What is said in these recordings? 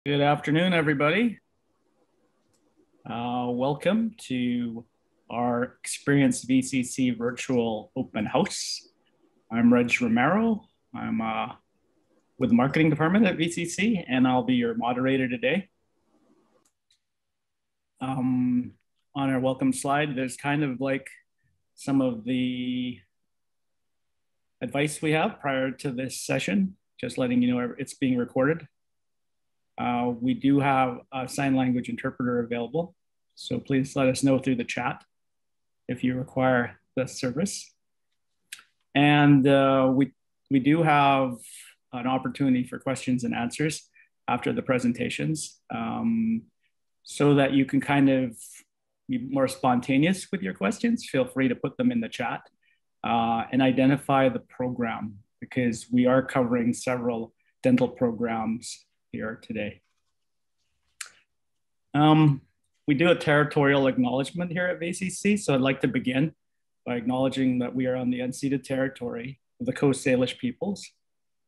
Good afternoon, everybody. Welcome to our Experience VCC virtual open house. I'm Reg Romero. I'm with the marketing department at VCC, and I'll be your moderator today. On our welcome slide, there's kind of like some of the advice we have prior to this session, just letting you know it's being recorded. We do have a sign language interpreter available, so please let us know through the chat if you require this service. And we do have an opportunity for questions and answers after the presentations, so that you can kind of be more spontaneous with your questions. Feel free to put them in the chat and identify the program, because we are covering several dental programs here today. We do a territorial acknowledgement here at VCC, so I'd like to begin by acknowledging that we are on the unceded territory of the Coast Salish peoples,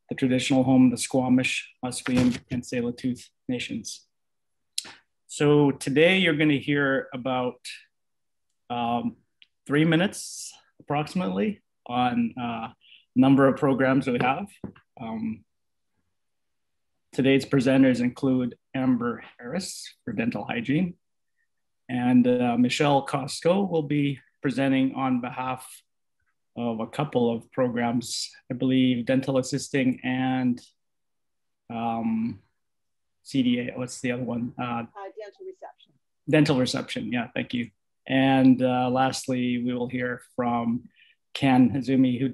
the traditional home of the Squamish, Musqueam, and Tsleil-Waututh nations. So today you're going to hear about 3 minutes approximately on a number of programs that we have. Today's presenters include Amber Harris for dental hygiene, and Michelle Costco will be presenting on behalf of a couple of programs, I believe dental assisting and CDA, what's the other one? Dental reception. Dental reception, yeah, thank you. And lastly, we will hear from Ken Hazumi, who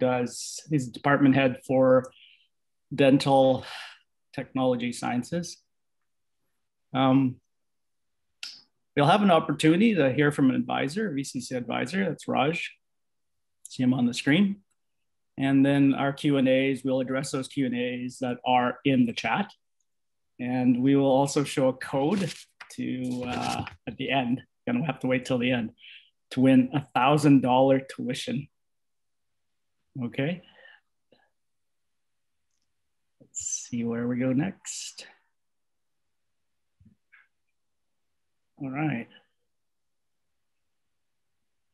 he's department head for dental technology sciences. We'll have an opportunity to hear from an advisor, a VCC advisor, that's Raj. See him on the screen. And then our Q&As, we'll address those Q&As that are in the chat. And we will also show a code to, at the end, gonna have to wait till the end, to win $1,000 tuition. Okay. Let's see where we go next. All right.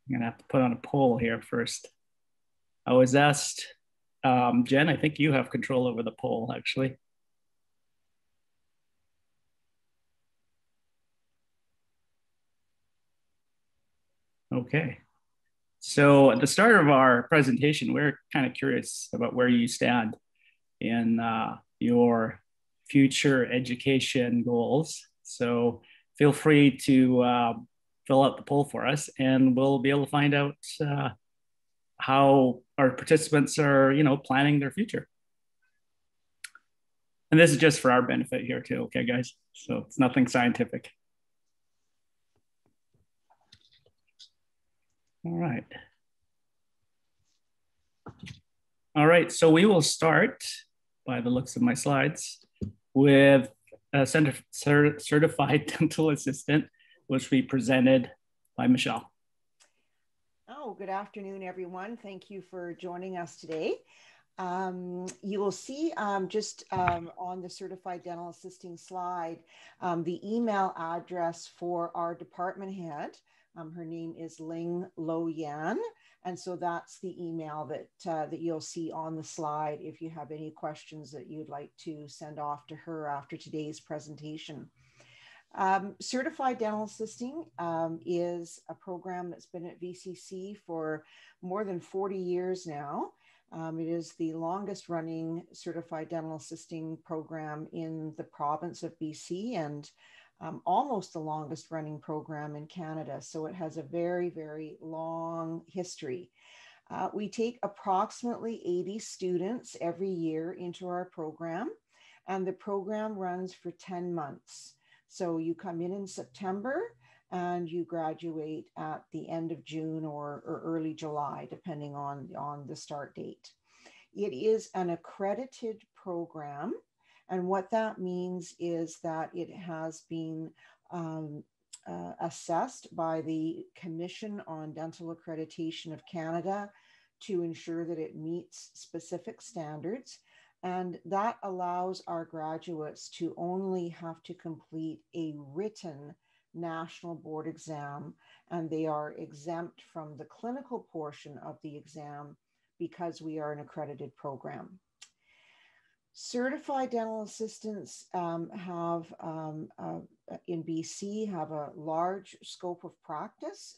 I'm gonna have to put on a poll here first. I was asked, Jen, I think you have control over the poll actually. Okay. So at the start of our presentation, we're kind of curious about where you stand in your future education goals. So feel free to fill out the poll for us, and we'll be able to find out how our participants are, planning their future. And this is just for our benefit here too, okay, guys? So it's nothing scientific. All right. All right, so we will start, by the looks of my slides, with a certified dental assistant, which will be presented by Michelle. Oh, good afternoon, everyone. Thank you for joining us today. You will see just on the certified dental assisting slide, the email address for our department head. Her name is Ling Lo Yan. And so that's the email that you'll see on the slide if you have any questions that you'd like to send off to her after today's presentation. Certified Dental Assisting is a program that's been at VCC for more than 40 years now. It is the longest running certified dental assisting program in the province of BC, and almost the longest running program in Canada. So it has a very, very long history. We take approximately 80 students every year into our program, and the program runs for 10 months. So you come in September and you graduate at the end of June or early July, depending on the start date. It is an accredited program. And what that means is that it has been assessed by the Commission on Dental Accreditation of Canada to ensure that it meets specific standards. And that allows our graduates to only have to complete a written national board exam, and they are exempt from the clinical portion of the exam because we are an accredited program. Certified dental assistants in BC have a large scope of practice.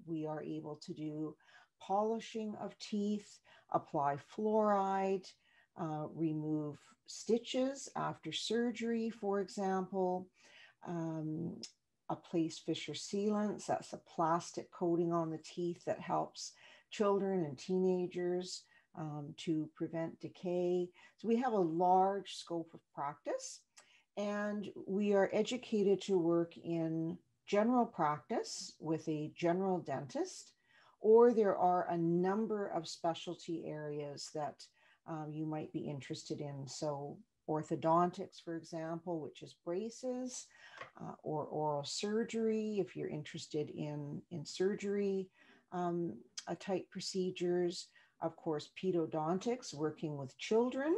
We are able to do polishing of teeth, apply fluoride, remove stitches after surgery, for example, a place fissure sealants. That's a plastic coating on the teeth that helps children and teenagers to prevent decay. So we have a large scope of practice, and we are educated to work in general practice with a general dentist, or there are a number of specialty areas that you might be interested in. So orthodontics, for example, which is braces, or oral surgery, if you're interested in surgery type procedures. Of course, pedodontics, working with children.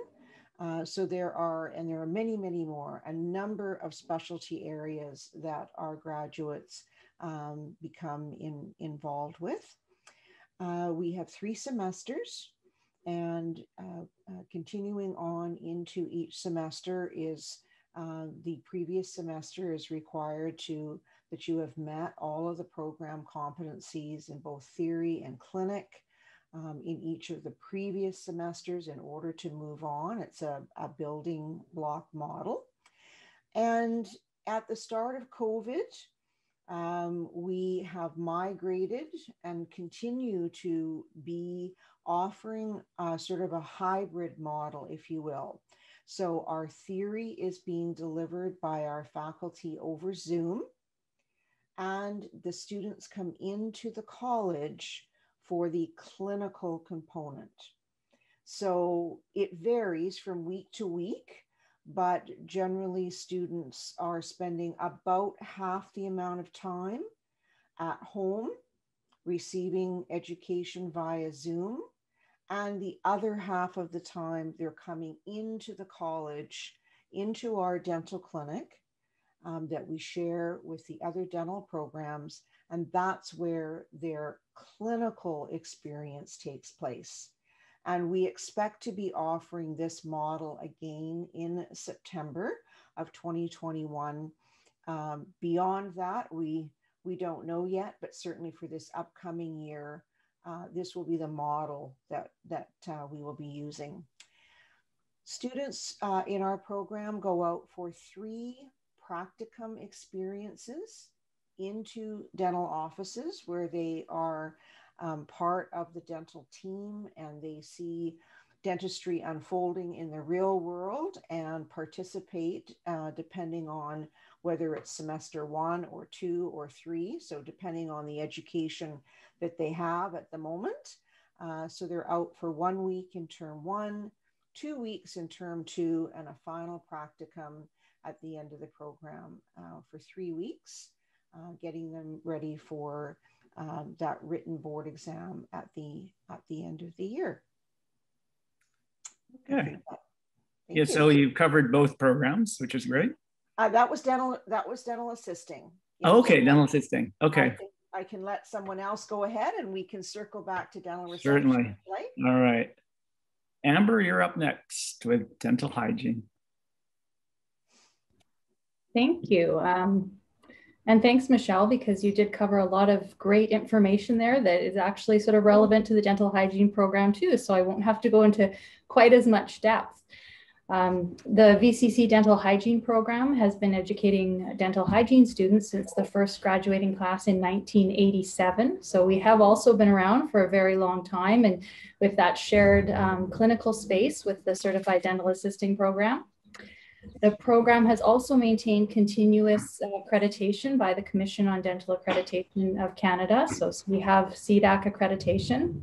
So there are many, many more, a number of specialty areas that our graduates become involved with. We have 3 semesters, and continuing on into each semester is the previous semester is required that you have met all of the program competencies in both theory and clinic in each of the previous semesters in order to move on. It's a building block model. And at the start of COVID, we have migrated and continue to be offering sort of a hybrid model, if you will. So our theory is being delivered by our faculty over Zoom, and the students come into the college for the clinical component. So it varies from week to week, but generally students are spending about half the amount of time at home receiving education via Zoom, and the other half of the time they're coming into the college, into our dental clinic that we share with the other dental programs, and that's where their clinical experience takes place. And we expect to be offering this model again in September of 2021. Beyond that, we don't know yet, but certainly for this upcoming year, this will be the model that we will be using. Students in our program go out for 3 practicum experiences into dental offices where they are part of the dental team, and they see dentistry unfolding in the real world and participate depending on whether it's semester 1 or 2 or 3. So depending on the education that they have at the moment. So they're out for 1 week in term 1, 2 weeks in term 2, and a final practicum at the end of the program for 3 weeks, getting them ready for that written board exam at the end of the year. Okay. Yeah, so you covered both programs, which is great. That was dental assisting. Oh, okay, dental assisting. Okay. I can let someone else go ahead, and we can circle back to dental reception. Certainly. All right. Amber, you're up next with dental hygiene. Thank you. And thanks, Michelle, because you did cover a lot of great information there that is actually sort of relevant to the dental hygiene program too. So I won't have to go into quite as much depth. The VCC Dental Hygiene program has been educating dental hygiene students since the first graduating class in 1987. So we have also been around for a very long time, and with that shared clinical space with the Certified Dental Assisting program. The program has also maintained continuous accreditation by the Commission on Dental Accreditation of Canada. So we have CDAC accreditation,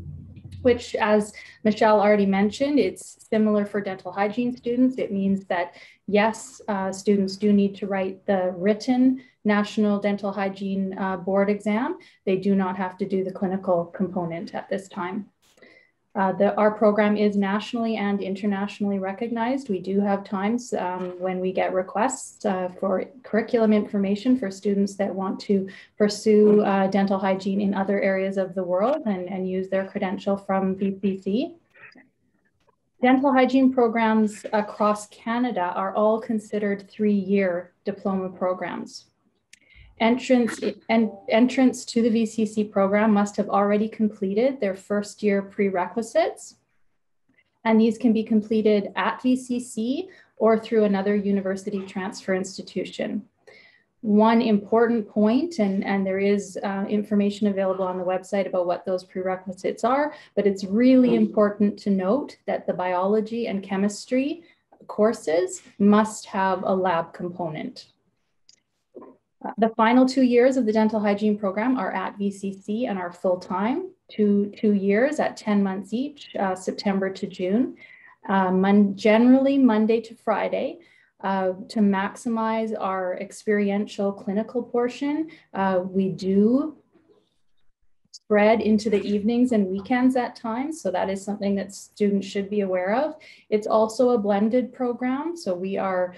which, as Michelle already mentioned, it's similar for dental hygiene students. It means that, yes, students do need to write the written National Dental Hygiene Board exam. They do not have to do the clinical component at this time. Our program is nationally and internationally recognized. We do have times when we get requests for curriculum information for students that want to pursue dental hygiene in other areas of the world and use their credential from VCC. Dental hygiene programs across Canada are all considered 3-year diploma programs. Entrants to the VCC program must have already completed their first-year prerequisites, and these can be completed at VCC or through another university transfer institution. One important point, and there is information available on the website about what those prerequisites are, but it's really important to note that the biology and chemistry courses must have a lab component. The final 2 years of the dental hygiene program are at VCC and are full-time, two years at 10 months each, September to June, generally Monday to Friday. To maximize our experiential clinical portion, we do spread into the evenings and weekends at times. So that is something that students should be aware of. It's also a blended program. So we are,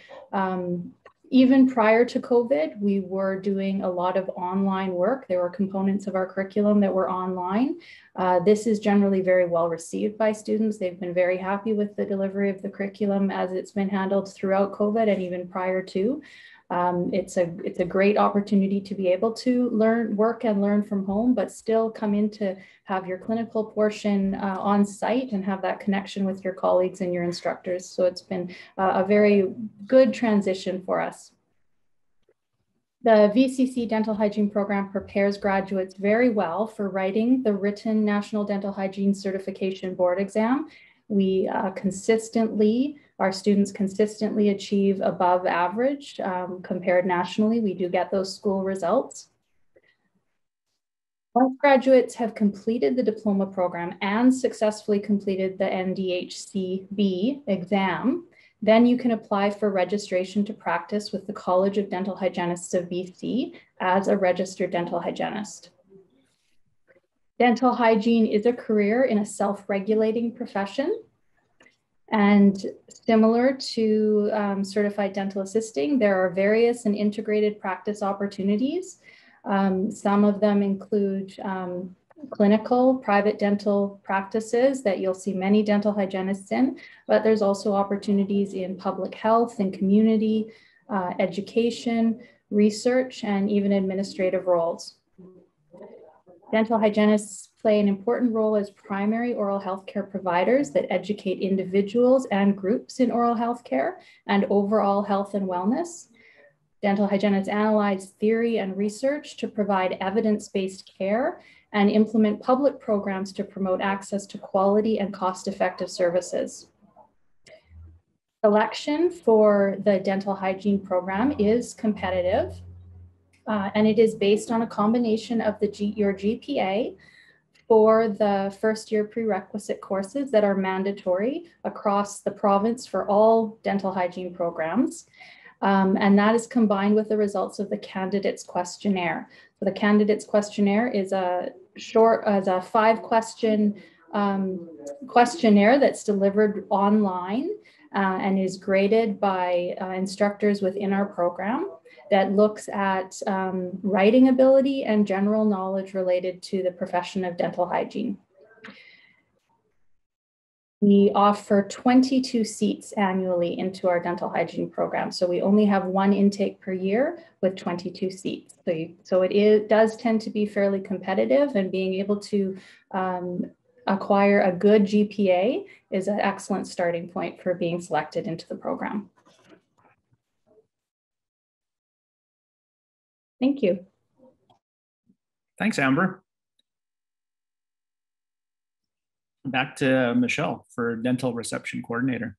even prior to COVID, we were doing a lot of online work. There were components of our curriculum that were online. This is generally very well received by students. They've been very happy with the delivery of the curriculum as it's been handled throughout COVID and even prior to. It's a great opportunity to be able to work and learn from home, but still come in to have your clinical portion on site and have that connection with your colleagues and your instructors. So it's been a very good transition for us. The VCC Dental Hygiene Program prepares graduates very well for writing the written National Dental Hygiene Certification Board exam. Our students consistently achieve above average compared nationally. We do get those school results. Once graduates have completed the diploma program and successfully completed the NDHCB exam, then you can apply for registration to practice with the College of Dental Hygienists of BC as a registered dental hygienist. Dental hygiene is a career in a self-regulating profession. And similar to certified dental assisting, there are various and integrated practice opportunities. Some of them include clinical private dental practices that you'll see many dental hygienists in, but there's also opportunities in public health and community, education, research, and even administrative roles. Dental hygienists play an important role as primary oral health care providers that educate individuals and groups in oral health care and overall health and wellness. Dental hygienists analyze theory and research to provide evidence-based care and implement public programs to promote access to quality and cost-effective services. Selection for the dental hygiene program is competitive, and it is based on a combination of your GPA for the first year prerequisite courses that are mandatory across the province for all dental hygiene programs. And that is combined with the results of the candidates questionnaire. So the candidates questionnaire is a 5-question questionnaire that's delivered online and is graded by instructors within our program that looks at writing ability and general knowledge related to the profession of dental hygiene. We offer 22 seats annually into our dental hygiene program. So we only have 1 intake per year with 22 seats. So it does tend to be fairly competitive, and being able to acquire a good GPA is an excellent starting point for being selected into the program. Thank you. Thanks, Amber. Back to Michelle for Dental Reception Coordinator.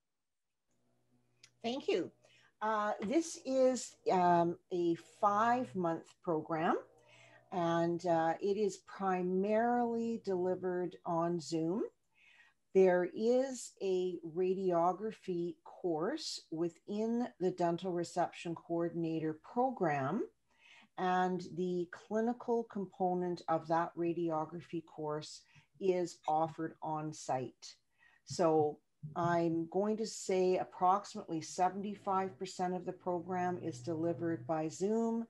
Thank you. This is a 5-month program, and it is primarily delivered on Zoom. There is a radiography course within the Dental Reception Coordinator program, and the clinical component of that radiography course is offered on site. So I'm going to say approximately 75% of the program is delivered by Zoom,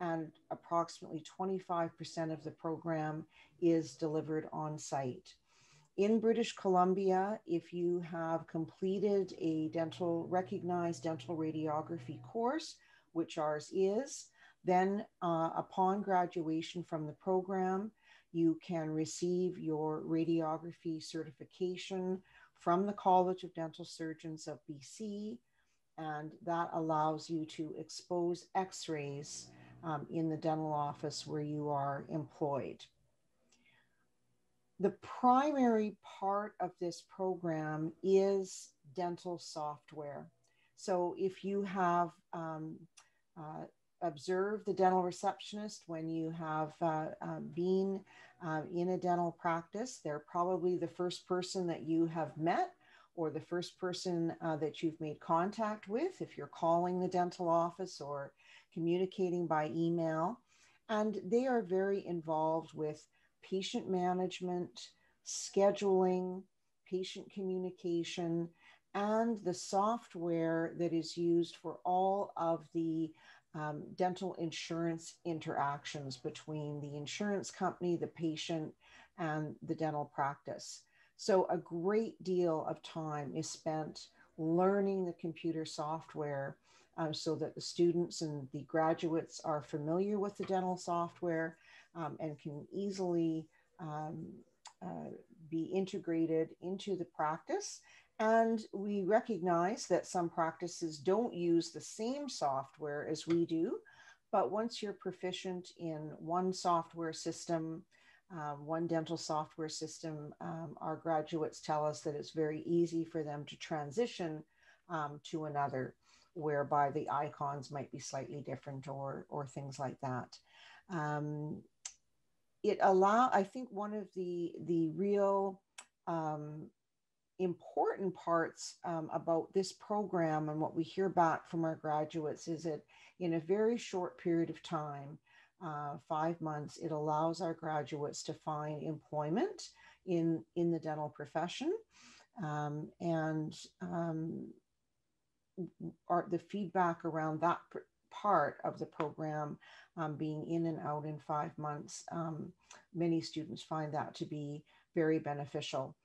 and approximately 25% of the program is delivered on site. In British Columbia, if you have completed a recognized dental radiography course, which ours is, then upon graduation from the program, you can receive your radiography certification from the College of Dental Surgeons of BC, and that allows you to expose x-rays in the dental office where you are employed. The primary part of this program is dental software. So if you have observed the dental receptionist when you have been in a dental practice, they're probably the first person that you have met, or the first person that you've made contact with if you're calling the dental office or communicating by email. And they are very involved with patient management, scheduling, patient communication, and the software that is used for all of the dental insurance interactions between the insurance company, the patient, and the dental practice. So a great deal of time is spent learning the computer software so that the students and the graduates are familiar with the dental software and can easily be integrated into the practice. And we recognize that some practices don't use the same software as we do, but once you're proficient in one software system, one dental software system, our graduates tell us that it's very easy for them to transition to another, whereby the icons might be slightly different or things like that. I think one of the real important parts about this program and what we hear back from our graduates is that in a very short period of time, 5 months, it allows our graduates to find employment in the dental profession. The feedback around that part of the program being in and out in 5 months, many students find that to be very beneficial.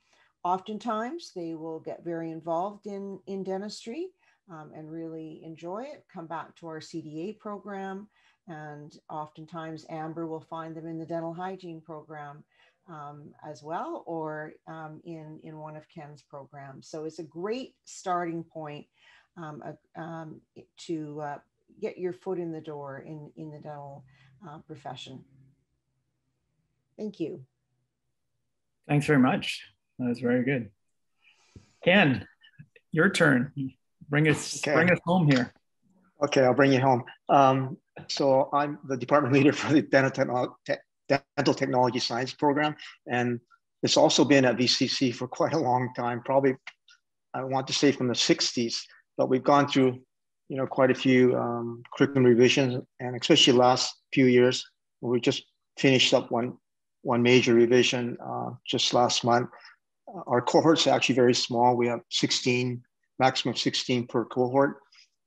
Oftentimes, they will get very involved in dentistry and really enjoy it, come back to our CDA program, and oftentimes Amber will find them in the dental hygiene program as well, or in one of Ken's programs. So it's a great starting point to get your foot in the door in the dental profession. Thank you. Thanks very much. That was very good. Ken, your turn. Bring us home here. Okay, I'll bring you home. So I'm the department leader for the Dental Technology Science program, and it's also been at VCC for quite a long time, probably I want to say from the 60s, but we've gone through quite a few curriculum revisions, and especially last few years, we just finished up one major revision just last month. Our cohorts are actually very small. We have 16, maximum 16 per cohort.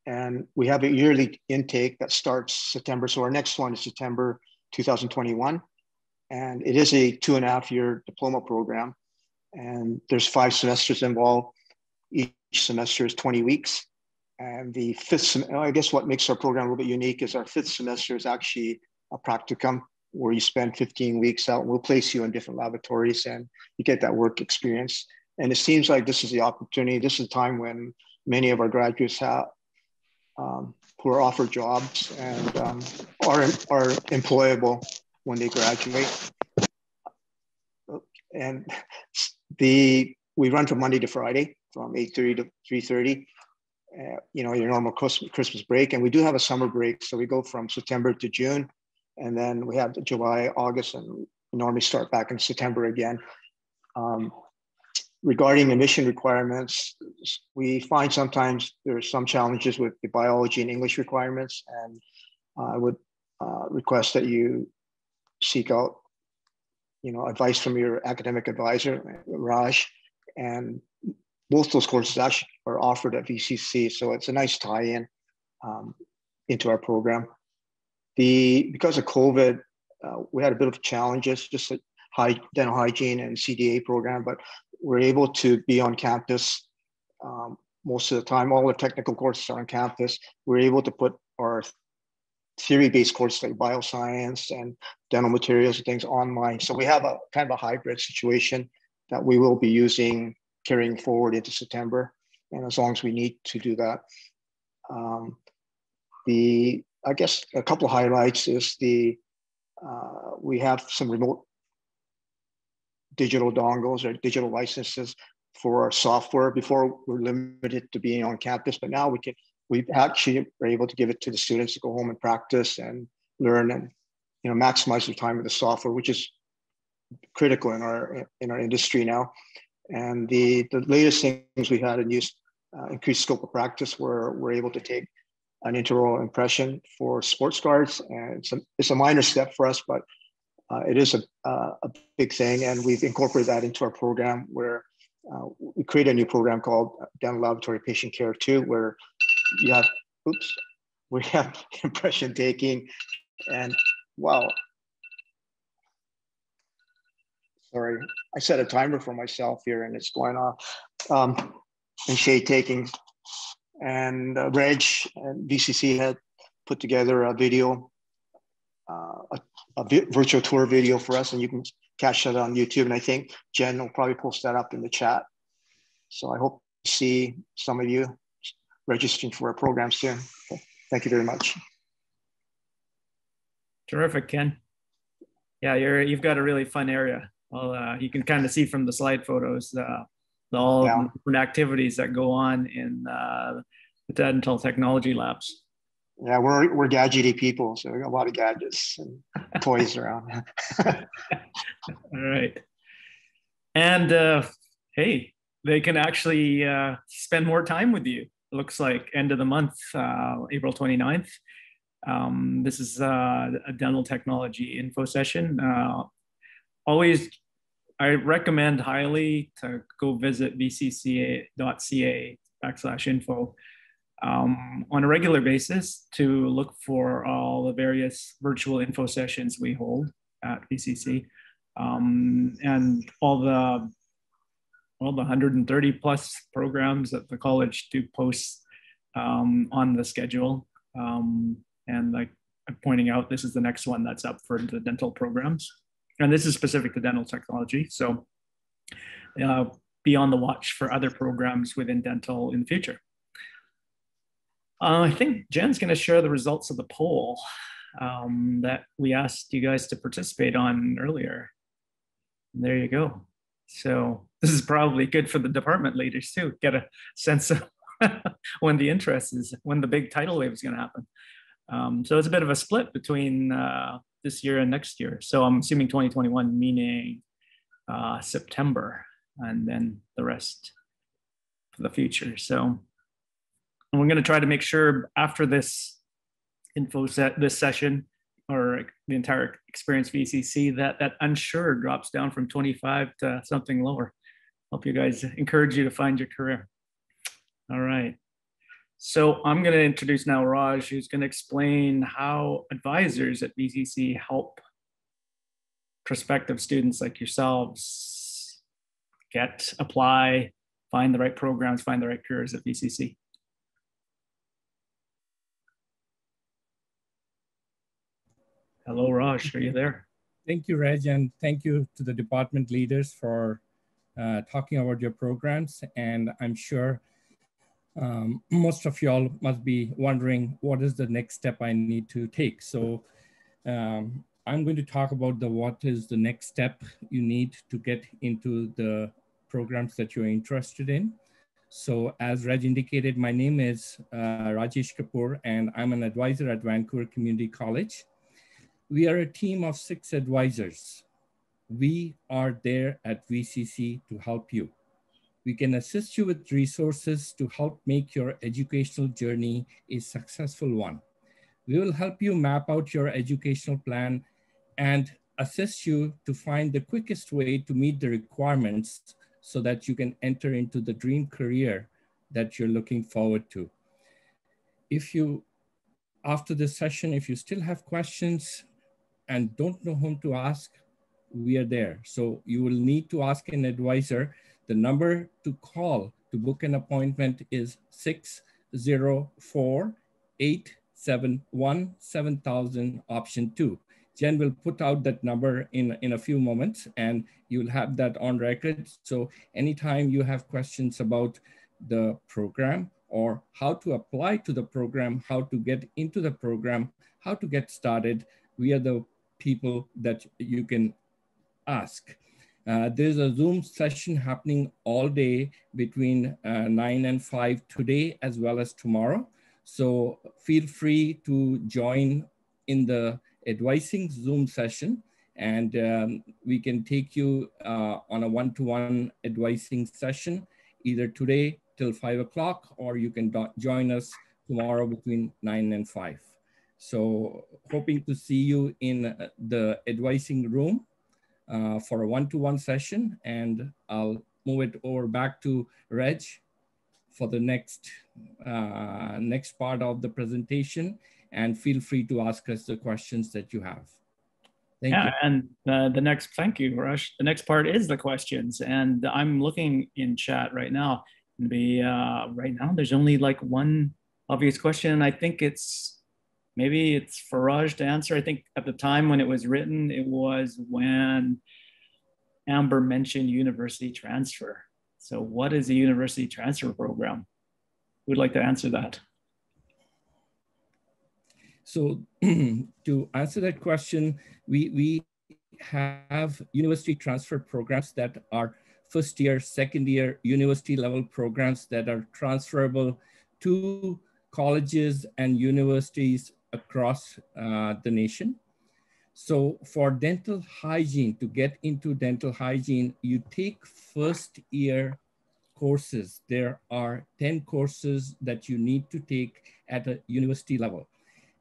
And we have a yearly intake that starts September. So our next one is September 2021. And it is a 2.5-year diploma program. And there's 5 semesters involved. Each semester is 20 weeks. And the I guess what makes our program a little bit unique is our 5th semester is actually a practicum, where you spend 15 weeks out, and we'll place you in different laboratories and you get that work experience. And it seems like this is the opportunity. This is a time when many of our graduates who are offered jobs and are employable when they graduate. And we run from Monday to Friday from 8:30 to 3:30. Your normal Christmas break, and we do have a summer break, so we go from September to June. And then we have July, August, and we normally start back in September again. Regarding admission requirements, we find sometimes there are some challenges with the biology and English requirements, and I would request that you seek out advice from your academic advisor, Raj, and both those courses actually are offered at VCC. So it's a nice tie-in into our program. Because of COVID, we had a bit of challenges, just like dental hygiene and CDA program, but we're able to be on campus most of the time. All the technical courses are on campus. We're able to put our theory-based courses like bioscience and dental materials and things online. So we have a kind of a hybrid situation that we will be carrying forward into September, and as long as we need to do that. I guess a couple of highlights is we have some remote digital dongles or digital licenses for our software. Before, we're limited to being on campus, but now we actually are able to give it to the students to go home and practice and learn and maximize their time with the software, which is critical in our industry now. And the latest things we had in use, increased scope of practice, where we're able to take an intraoral impression for sports cards, and it's a minor step for us, but it is a big thing, and we've incorporated that into our program, where we create a new program called Dental Laboratory Patient Care 2, where we have impression taking, and wow, sorry, I set a timer for myself here and it's going off, and shade taking. And Reg and VCC had put together a video, a virtual tour video for us, and you can catch that on YouTube. And I think Jen will probably post that up in the chat. So I hope to see some of you registering for our program soon. Okay. Thank you very much. Terrific, Ken. Yeah, you've got a really fun area. Well, you can kind of see from the slide photos all the different activities that go on in the dental technology labs. Yeah, we're gadgety people, so we got a lot of gadgets and toys around. All right. And hey, they can actually spend more time with you. It looks like end of the month, April 29th. This is a dental technology info session. I recommend highly to go visit vcca.ca/info on a regular basis to look for all the various virtual info sessions we hold at VCC, and all the 130 plus programs that the college do post on the schedule. And like I'm pointing out, this is the next one that's up for the dental programs. And this is specific to dental technology. So be on the watch for other programs within dental in the future. I think Jen's going to share the results of the poll that we asked you guys to participate on earlier. And there you go. So this is probably good for the department leaders too. Get a sense of when the big tidal wave is going to happen. So it's a bit of a split between this year and next year. So I'm assuming 2021, meaning September, and then the rest for the future. So we're going to try to make sure after this this session, or the entire Experience VCC, that unsure drops down from 25 to something lower. Hope you guys encourage you to find your career. All right. So I'm going to introduce now Raj, who's going to explain how advisors at VCC help prospective students like yourselves apply, find the right programs, find the right careers at VCC. Hello, Raj, are you there? Thank you, Reg, and thank you to the department leaders for talking about your programs. And I'm sure most of y'all must be wondering, what is the next step I need to take? So I'm going to talk about what is the next step you need to get into the programs that you're interested in. So as Reg indicated, my name is Rajesh Kapoor, and I'm an advisor at Vancouver Community College. We are a team of 6 advisors. We are there at VCC to help you. We can assist you with resources to help make your educational journey a successful one. We will help you map out your educational plan and assist you to find the quickest way to meet the requirements so that you can enter into the dream career that you're looking forward to. If you, after this session, if you still have questions and don't know whom to ask, we are there. So you will need to ask an advisor. The number to call to book an appointment is 604-871-7000, option 2. Jen will put out that number in a few moments and you'll have that on record. So anytime you have questions about the program or how to apply to the program, how to get into the program, how to get started, we are the people that you can ask. There's a Zoom session happening all day between 9 and 5 today as well as tomorrow. So feel free to join in the advising Zoom session and we can take you on a one-to-one advising session either today till 5 o'clock or you can join us tomorrow between 9 and 5. So hoping to see you in the advising room for a one-to-one session, and I'll move it over back to Reg for the next part of the presentation, and feel free to ask us the questions that you have. Thank you. And thank you, Rush. The next part is the questions, and I'm looking in chat right now. Right now, there's only like one obvious question. I think maybe it's for Raj to answer. I think at the time when it was written, it was when Amber mentioned university transfer. So what is a university transfer program? Who'd like to answer that? So to answer that question, we have university transfer programs that are first year, second year university level programs that are transferable to colleges and universities across the nation. So for dental hygiene, to get into dental hygiene, you take first year courses. There are 10 courses that you need to take at a university level.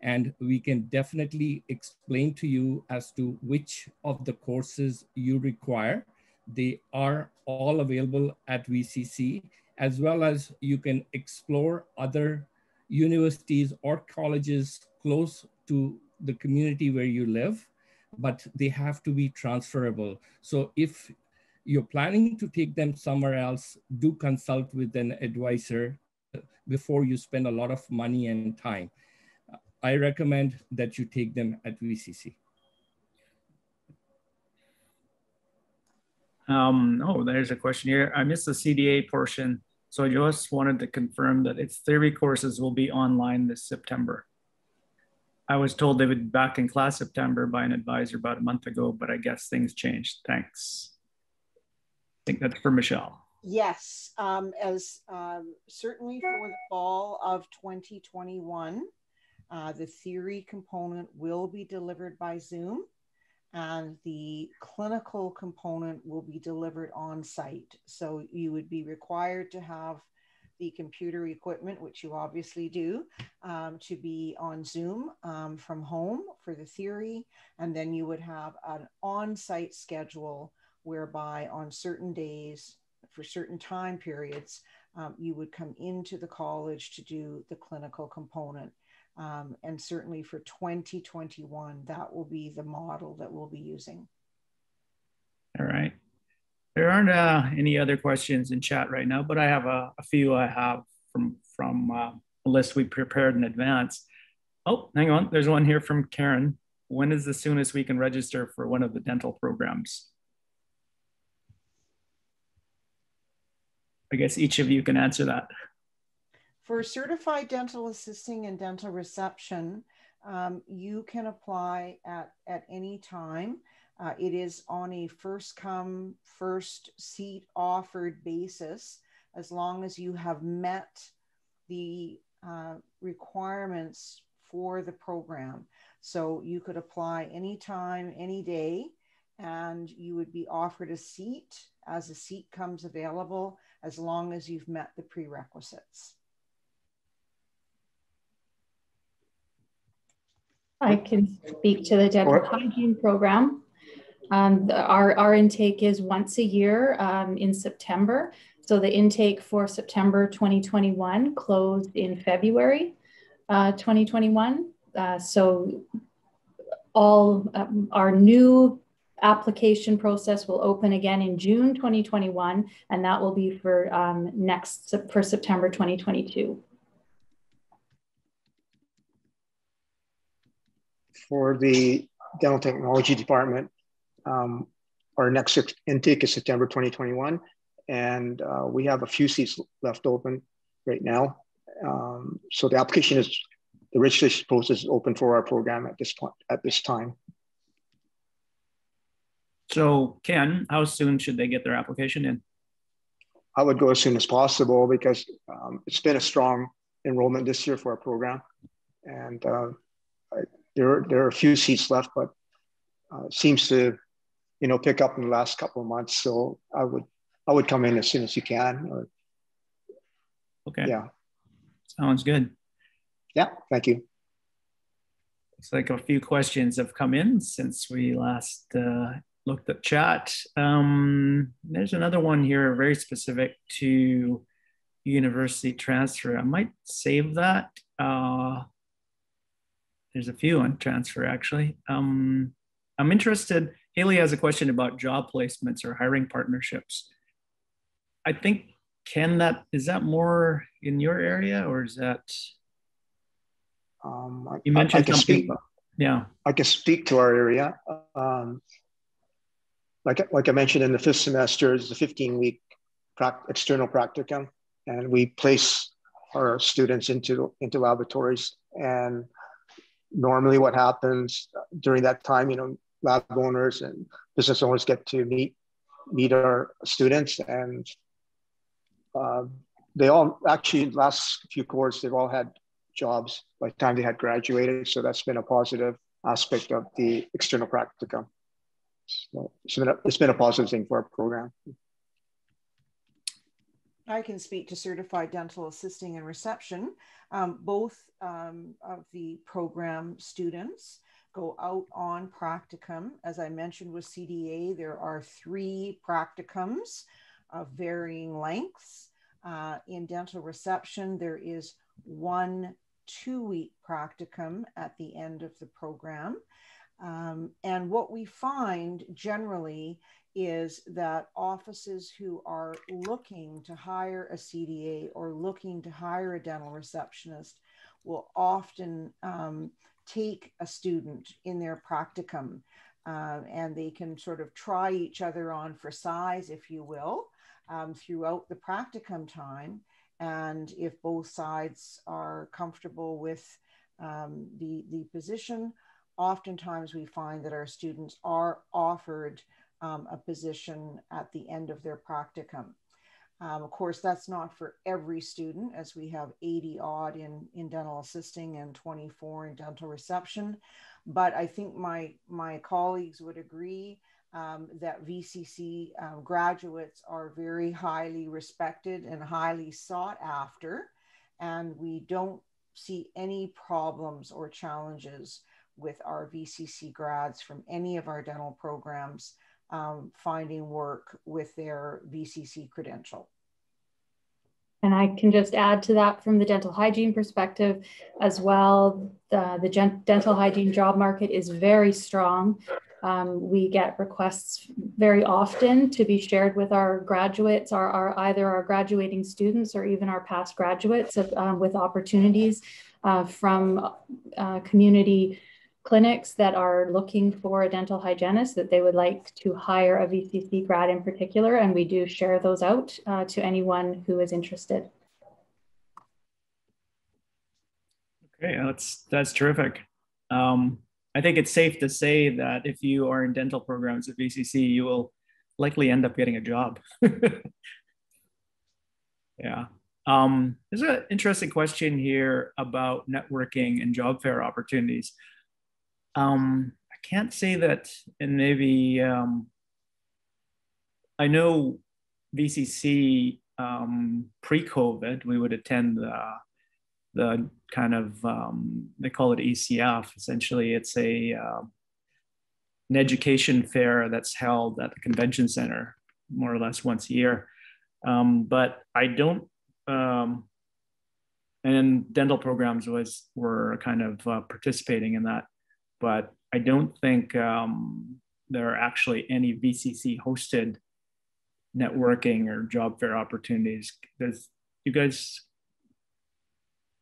And we can definitely explain to you as to which of the courses you require. They are all available at VCC, as well as you can explore other universities or colleges close to the community where you live, but they have to be transferable. So if you're planning to take them somewhere else, do consult with an advisor before you spend a lot of money and time. I recommend that you take them at VCC. There's a question here. I missed the CDA portion. So I just wanted to confirm that its theory courses will be online this September. I was told they would be back in class September by an advisor about a month ago, but I guess things changed. Thanks. I think that's for Michelle. Yes, certainly for the fall of 2021, the theory component will be delivered by Zoom, and the clinical component will be delivered on site. So you would be required to have the computer equipment, which you obviously do, to be on Zoom from home for the theory. And then you would have an on-site schedule whereby on certain days, for certain time periods, you would come into the college to do the clinical component. And certainly for 2021, that will be the model that we'll be using. All right. There aren't any other questions in chat right now, but I have a few I have from a list we prepared in advance. Oh, hang on. There's one here from Karen. When is the soonest we can register for one of the dental programs? I guess each of you can answer that. For certified dental assisting and dental reception, you can apply at any time. It is on a first come, first seat offered basis, as long as you have met the requirements for the program. So you could apply anytime, any day, and you would be offered a seat as a seat comes available, as long as you've met the prerequisites. I can speak to the dental hygiene program. Our intake is once a year in September. So the intake for September 2021 closed in February 2021. So all our new application process will open again in June 2021, and that will be for for September 2022. For the dental technology department, our next intake is September 2021, and we have a few seats left open right now. So the registration process is open for our program at this time. So Ken, how soon should they get their application in? I would go as soon as possible because it's been a strong enrollment this year for our program, and there are a few seats left, but it seems to pick up in the last couple of months. So I would come in as soon as you can. Okay. Yeah. Sounds good. Yeah. Thank you. Looks like a few questions have come in since we last looked at chat. There's another one here, very specific to university transfer. I might save that. There's a few on transfer, actually. I'm interested. Haley has a question about job placements or hiring partnerships. I think, Ken, is that more in your area, or is that? You mentioned I can speak. Yeah, I can speak to our area. Like I mentioned, in the fifth semester, it's a 15-week external practicum, and we place our students into laboratories. And normally, what happens during that time, lab owners and business owners get to meet our students, and they all actually, last few cohorts, they've all had jobs by the time they had graduated. So that's been a positive aspect of the external practicum. So it's been a positive thing for our program. I can speak to certified dental assisting and reception. Both of the program students go out on practicum. As I mentioned with CDA, there are 3 practicums of varying lengths. In dental reception, there is 1 2-week practicum at the end of the program. And what we find generally is that offices who are looking to hire a CDA or looking to hire a dental receptionist will often take a student in their practicum, and they can sort of try each other on for size, if you will, throughout the practicum time. And if both sides are comfortable with the position, oftentimes we find that our students are offered a position at the end of their practicum. Of course, that's not for every student, as we have 80 odd in dental assisting and 24 in dental reception. But I think my colleagues would agree that VCC graduates are very highly respected and highly sought after, and we don't see any problems or challenges with our VCC grads from any of our dental programs finding work with their VCC credential. And I can just add to that from the dental hygiene perspective as well. The dental hygiene job market is very strong. We get requests very often to be shared with our graduates, either our graduating students or even our past graduates with opportunities from community clinics that are looking for a dental hygienist that they would like to hire a VCC grad in particular, and we do share those out to anyone who is interested. Okay, that's terrific. I think it's safe to say that if you are in dental programs at VCC, you will likely end up getting a job. Yeah. There's an interesting question here about networking and job fair opportunities. I can't say that, and maybe I know VCC pre-COVID, we would attend the kind of, they call it ECF. Essentially, it's a an education fair that's held at the convention center more or less once a year. But I don't, and dental programs were kind of participating in that, but I don't think there are actually any VCC hosted networking or job fair opportunities. You guys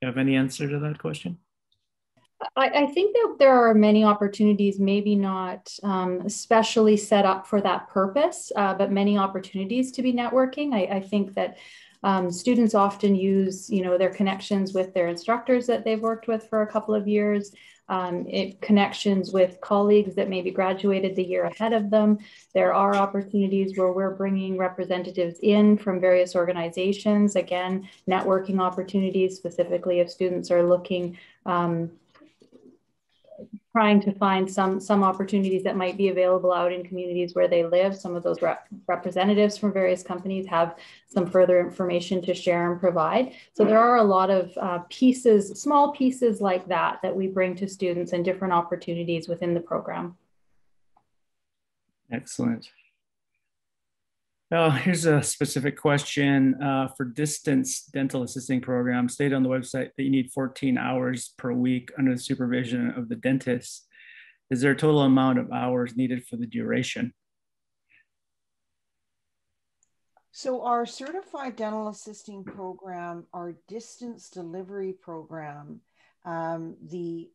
have any answer to that question? I think that there are many opportunities, maybe not especially set up for that purpose, but many opportunities to be networking. I think that students often use, their connections with their instructors that they've worked with for a couple of years, connections with colleagues that maybe graduated the year ahead of them. There are opportunities where we're bringing representatives in from various organizations. Again, networking opportunities, specifically if students are looking, trying to find some opportunities that might be available out in communities where they live. Some of those representatives from various companies have some further information to share and provide. So there are a lot of small pieces like that we bring to students and different opportunities within the program. Excellent. Here's a specific question. For distance dental assisting program, stated on the website that you need 14 hours per week under the supervision of the dentist. Is there a total amount of hours needed for the duration? So our certified dental assisting program, our distance delivery program, the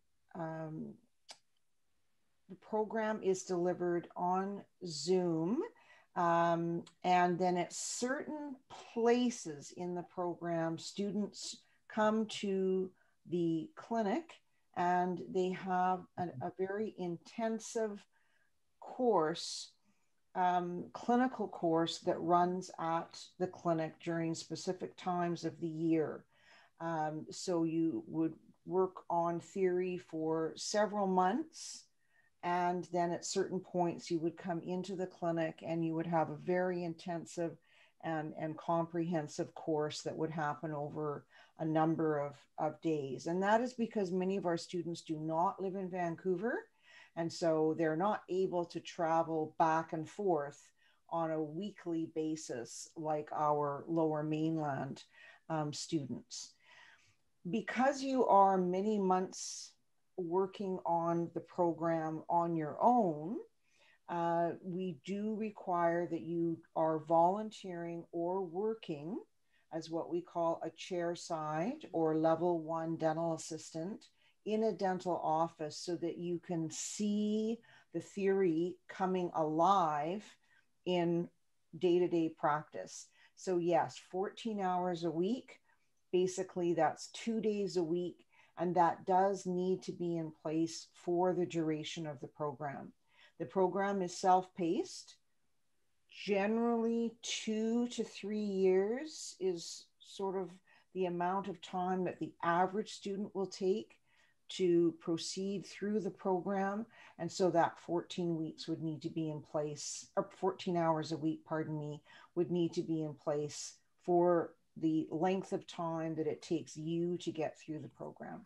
program is delivered on Zoom. And then at certain places in the program, students come to the clinic and they have a very intensive course, clinical course that runs at the clinic during specific times of the year. So you would work on theory for several months. And then at certain points, you would come into the clinic and you would have a very intensive and comprehensive course that would happen over a number of days. And that is because many of our students do not live in Vancouver. And so they're not able to travel back and forth on a weekly basis like our Lower Mainland students. Because you are many months working on the program on your own, we do require that you are volunteering or working as what we call a chairside or level 1 dental assistant in a dental office so that you can see the theory coming alive in day-to-day practice. So yes, 14 hours a week, basically that's 2 days a week. And that does need to be in place for the duration of the program. The program is self-paced. Generally 2 to 3 years is sort of the amount of time that the average student will take to proceed through the program. And so that 14 weeks would need to be in place, or 14 hours a week, pardon me, would need to be in place for the length of time that it takes you to get through the program.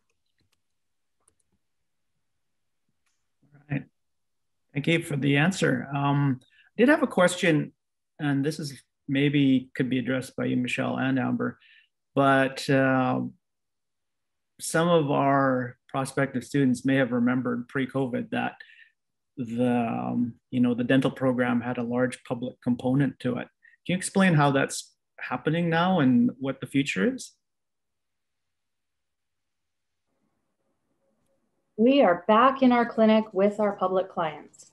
All right. Thank you for the answer. I did have a question, and this is maybe could be addressed by you, Michelle and Amber, but some of our prospective students may have remembered pre-COVID that the dental program had a large public component to it. Can you explain how that's happening now and what the future is? We are back in our clinic with our public clients.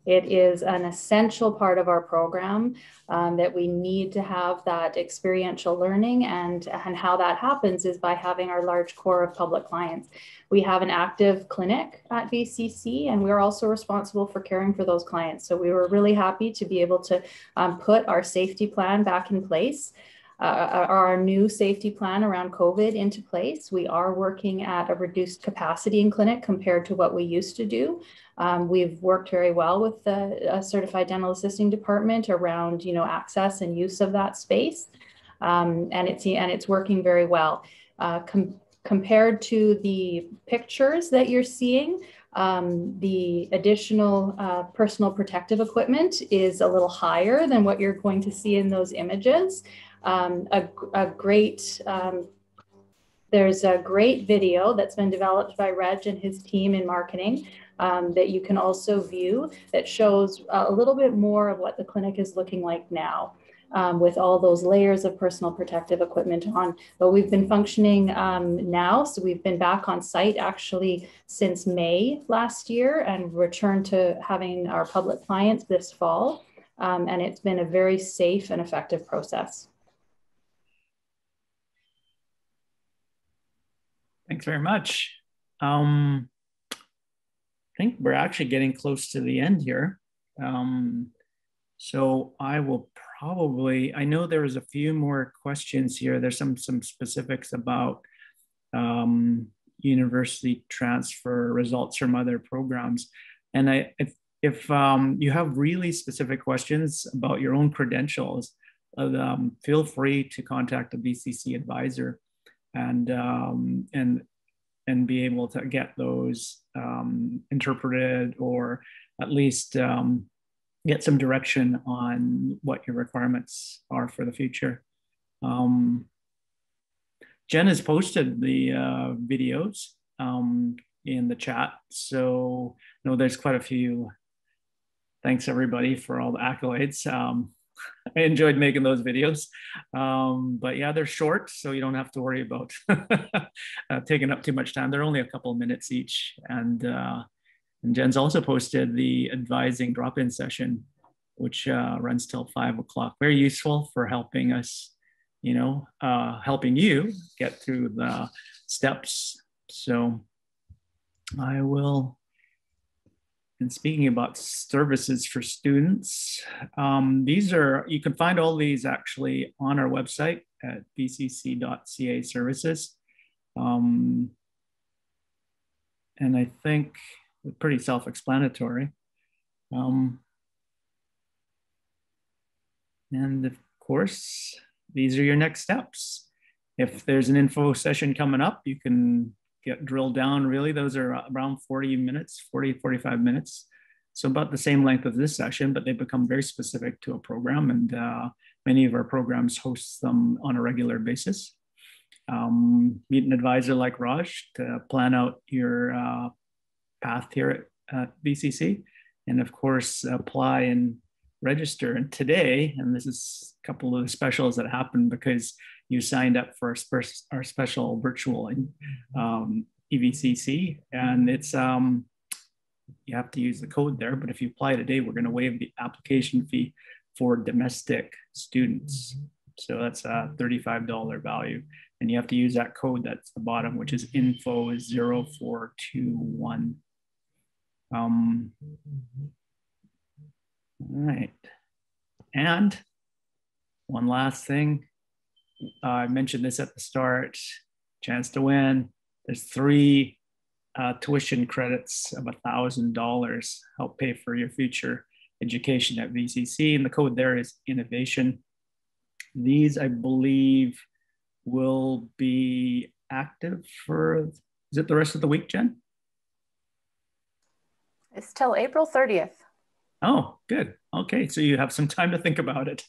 It is an essential part of our program that we need to have that experiential learning, and how that happens is by having our large core of public clients. We have an active clinic at VCC, and we're also responsible for caring for those clients. So we were really happy to be able to put our safety plan back in place. Our new safety plan around COVID into place. We are working at a reduced capacity in clinic compared to what we used to do. We've worked very well with the certified dental assisting department around, access and use of that space, and it's working very well. Compared to the pictures that you're seeing, The additional personal protective equipment is a little higher than what you're going to see in those images. There's a great video that's been developed by Reg and his team in marketing that you can also view that shows a little bit more of what the clinic is looking like now. With all those layers of personal protective equipment on. But we've been functioning now, so we've been back on site actually since May last year and returned to having our public clients this fall. And it's been a very safe and effective process. Thanks very much. I think we're actually getting close to the end here. So I will probably, I know there's a few more questions here. There's some specifics about university transfer results from other programs. And if you have really specific questions about your own credentials, feel free to contact a VCC advisor and be able to get those interpreted, or at least get some direction on what your requirements are for the future. Jen has posted the videos in the chat. So no, there's quite a few. Thanks everybody for all the accolades. I enjoyed making those videos. But yeah, they're short, so you don't have to worry about taking up too much time. They're only a couple of minutes each. And Jen's also posted the advising drop-in session, which runs till 5 o'clock. Very useful for helping us, helping you get through the steps. So I will, and speaking about services for students, you can find all these actually on our website at vcc.ca services. And I think pretty self-explanatory. And of course, these are your next steps. If there's an info session coming up, you can get drilled down. Really, those are around 40 minutes, 45 minutes. So about the same length of this session, but they become very specific to a program. And many of our programs host them on a regular basis. Meet an advisor like Raj to plan out your path here at VCC. And of course, apply and register. And today, and this is a couple of the specials that happened because you signed up for our special virtual EVCC, and it's you have to use the code there, but if you apply today, we're going to waive the application fee for domestic students. So that's a $35 value, and you have to use that code that's the bottom, which is info0421. All right, and one last thing. I mentioned this at the start, chance to win. There's 3 tuition credits of $1,000, help pay for your future education at VCC. And the code there is innovation. These, I believe, will be active for, is it the rest of the week, Jen? It's till April 30th. Oh, good. Okay, so you have some time to think about it.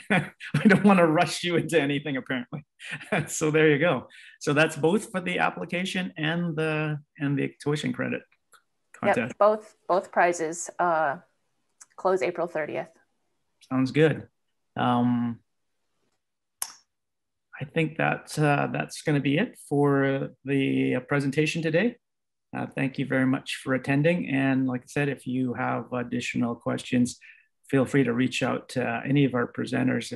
I don't want to rush you into anything, apparently. So there you go. So that's both for the application and the tuition credit contest. Yep, both prizes close April 30th. Sounds good. I think that's going to be it for the presentation today. Thank you very much for attending. And like I said, if you have additional questions, feel free to reach out to any of our presenters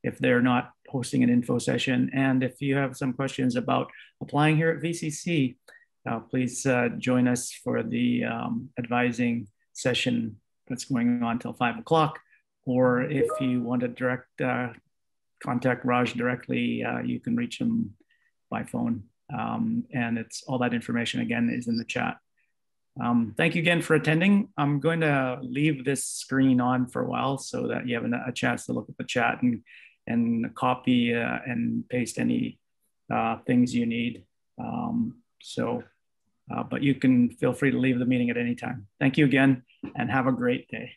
if they're not hosting an info session. And if you have some questions about applying here at VCC, please join us for the advising session that's going on till 5 o'clock. Or if you want to contact Raj directly, you can reach him by phone. And it's all that information again is in the chat. Thank you again for attending. I'm going to leave this screen on for a while so that you have a chance to look at the chat and copy and paste any things you need. So but you can feel free to leave the meeting at any time. Thank you again and have a great day.